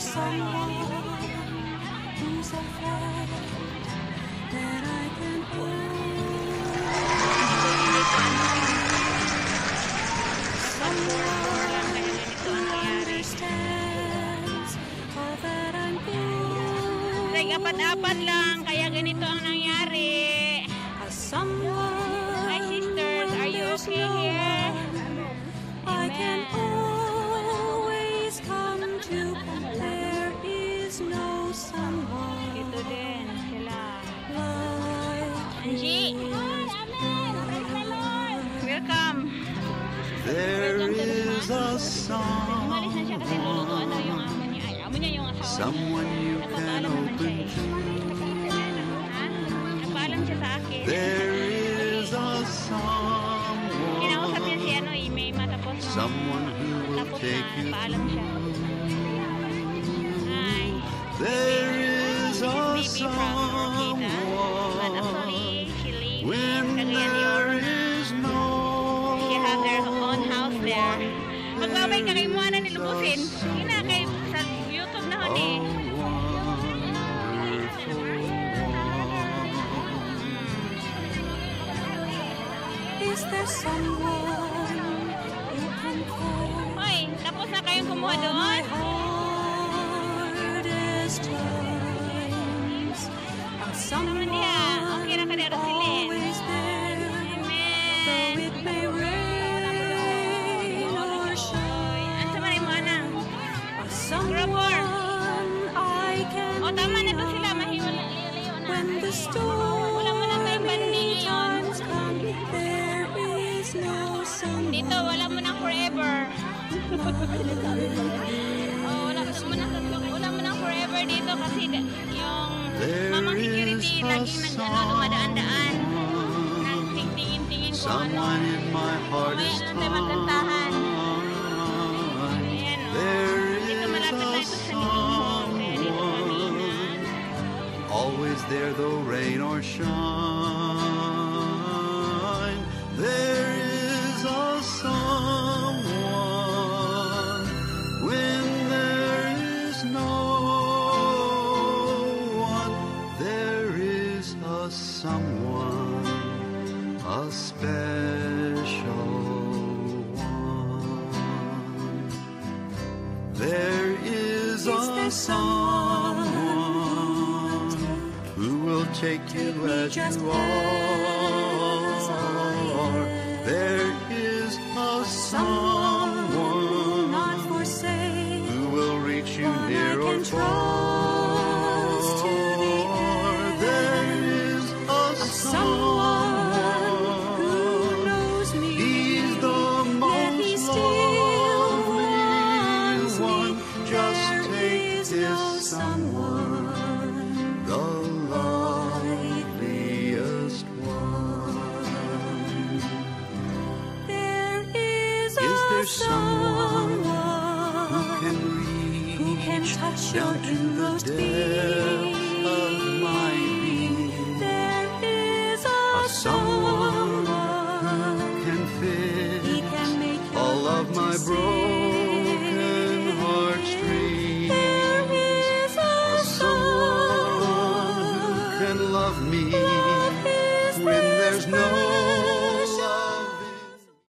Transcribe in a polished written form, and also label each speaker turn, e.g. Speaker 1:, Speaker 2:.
Speaker 1: there's someone who's a friend that I can hold. Someone who understands all that I'm going.
Speaker 2: Like apat-apat lang, kaya ganito ang nangyari.
Speaker 1: Someone.
Speaker 2: Hi sisters, are you okay here?
Speaker 1: I can always come to. There is no someone.
Speaker 2: Ito din sila.
Speaker 1: Like
Speaker 2: Angie! Welcome!
Speaker 3: There is a
Speaker 2: Umalis na siya kasi lulutuan daw yung amo niya. Ay, amo niya yung asawa niya.
Speaker 3: someone you can
Speaker 2: Nagpapaalam naman siya
Speaker 3: open to.
Speaker 2: Ha? Nagpaalam siya sa akin.
Speaker 3: There is a
Speaker 2: Kinausap niya si
Speaker 3: someone,
Speaker 2: may matapos.
Speaker 3: someone who will
Speaker 2: Tapos
Speaker 3: take
Speaker 2: na,
Speaker 3: you
Speaker 2: paalam siya. Hi.
Speaker 3: There is a
Speaker 2: Baby from Orquídea. But actually, she lives
Speaker 3: when
Speaker 2: in Cagayan de
Speaker 3: there
Speaker 2: Oro.
Speaker 3: is no
Speaker 2: She have their own house there. Magbabay ka kay mo na nilubusin. Ina kay sa YouTube na hon eh.
Speaker 1: is there someone who can care?
Speaker 2: Hoy, tapos na kayong kumuha
Speaker 1: My
Speaker 2: doon?
Speaker 1: hardest times.
Speaker 2: Naman niya. Okay na ka na Rosilin.
Speaker 1: Always there.
Speaker 2: Amen.
Speaker 1: Though it may rain or shine.
Speaker 2: Ang sama rin mo anang.
Speaker 1: Someone I can
Speaker 2: O tama na to
Speaker 1: lean
Speaker 2: sila.
Speaker 1: on
Speaker 2: Mahiwalayo na.
Speaker 1: when the
Speaker 2: Wala mo na kay Bandi
Speaker 1: stormy
Speaker 2: ngayon.
Speaker 1: times come. There is no someone.
Speaker 2: Dito, wala mo na forever. Oh, wala mo na forever dito kasi yung mamang security laging dumadaan-daan. Nagtingin-tingin ko
Speaker 3: someone in my hardest
Speaker 2: May magkantahan.
Speaker 3: time.
Speaker 2: Ayan o.
Speaker 3: There
Speaker 2: Dito
Speaker 3: is
Speaker 2: malapit
Speaker 3: a
Speaker 2: tayo sa Sanibong. Kaya dito kami na.
Speaker 3: always there though rain or shine. There is a someone when there is no one. There is a someone, a special one. There is a someone who will take you as you are. There is a someone